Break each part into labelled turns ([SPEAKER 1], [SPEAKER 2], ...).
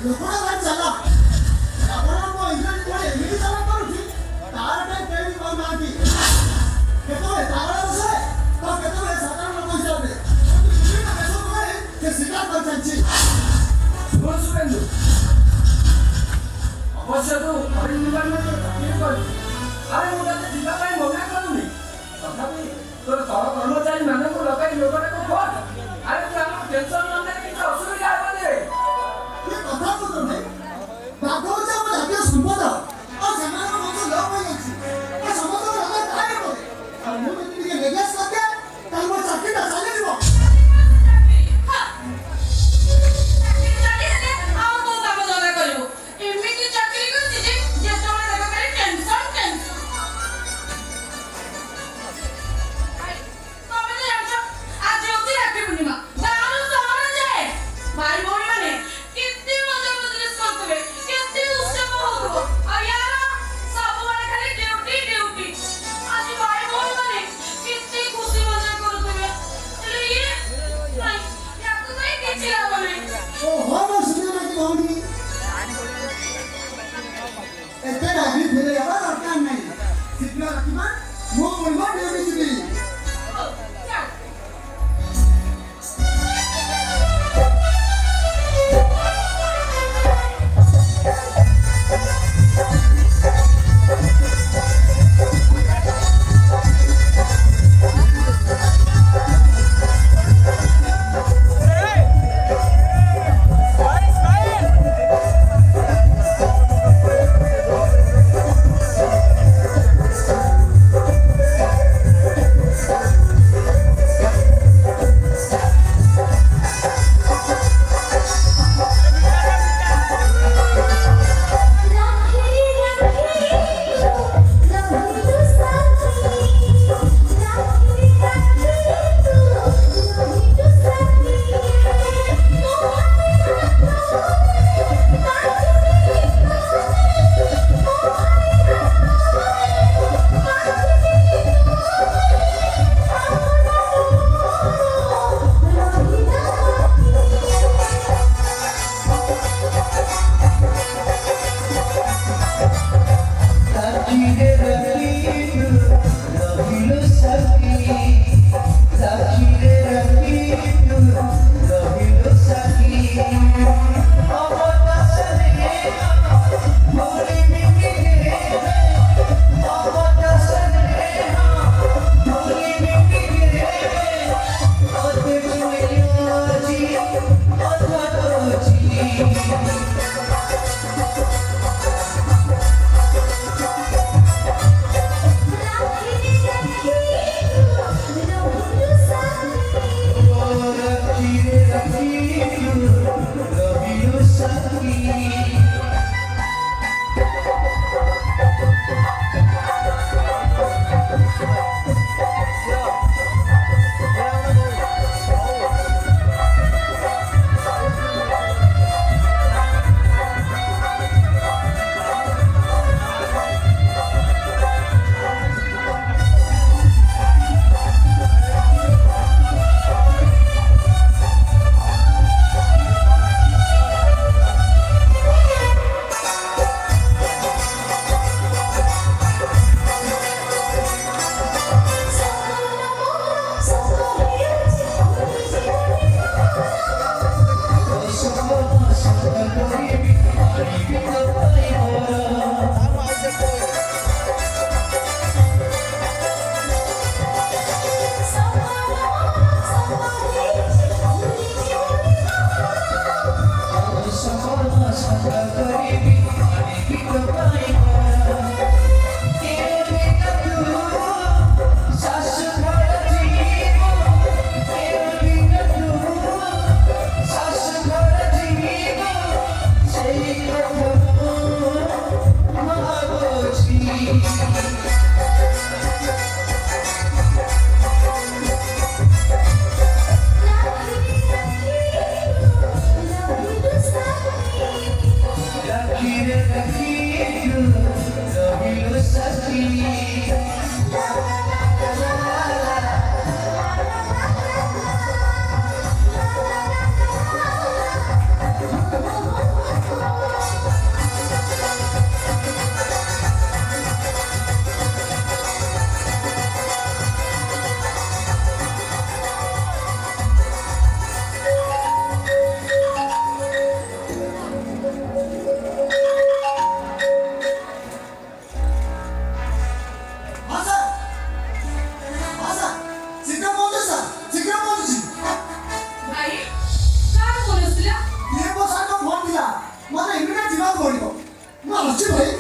[SPEAKER 1] ଲୋକଟା ଭାରି ଚାଲାକ। ଆପଣଙ୍କ ଇଂରାଜୀ କଣ ଏମିତି ଚାଲାକ କରୁଛି ତାର ପାଇଁ କେହି କହୁନାହାନ୍ତି। କେତେବେଳେ ପାଗଳ ବସେ ତ କେତେବେଳେ ସାଧାରଣ ଲୋକ ହିସାବରେ ବିଭିନ୍ନ ଦେଶ ପରେ ସେ ସ୍ୱୀକାର କରିଚାଲିଛି।
[SPEAKER 2] ଶୁଭେନ୍ଦୁ ଅବଶ୍ୟ ତୁ ଡିପାର୍ଟମେଣ୍ଟରେ ଚାକିରି କରିଛୁ। ଆରେ ମୁଁ ତତେ ଯିବା ପାଇଁ ମନା କରୁନି, ତଥାପି ତୋର ତଳ କର୍ମଚାରୀ ମାନଙ୍କୁ ଲଗାଇ ଲୋକଟାକୁ ଖୋଜ। ଆରେ ତୁ ଆମର ଟେନସନ ନ ନେଲେ କିଛି ଅସୁବିଧା ହେବନି।
[SPEAKER 1] କି କଥା କହୁଛନ୍ତି? ବାଘ ହେଉଛି ଆମ ଜାତୀୟ ସମ୍ପଦ ଆଉ ସେମାନଙ୍କ ବଂଶ ଲୋପ ହୋଇଯାଇଛି। ଏ ସମସ୍ତଙ୍କ ଲଗା କାହିଁ ହେବ? ଆଉ ମୁଁ ଯଦି ଟିକେ ନେଗେସ୍ କରିଦିଏ ତାହେଲେ ମୋ ଚାକିରିଟା ଚାଲିଯିବ। ଆସୁଛି ଭାଇ।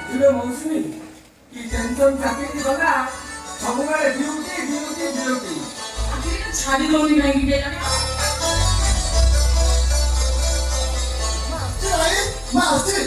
[SPEAKER 2] ବୁଝିଲ ମୌସୁମୀ କି ଟେନସନ ଚାକିରି ଗଲା ସବୁବେଳେ ଡ୍ୟୁଟି
[SPEAKER 3] ଛାଡ଼ି ଦଉନି କାହିଁକି କେଜାଣି
[SPEAKER 1] ମୁଁ ଆସୁଛି ଭାଇ, ମୁଁ ଆସୁଛି।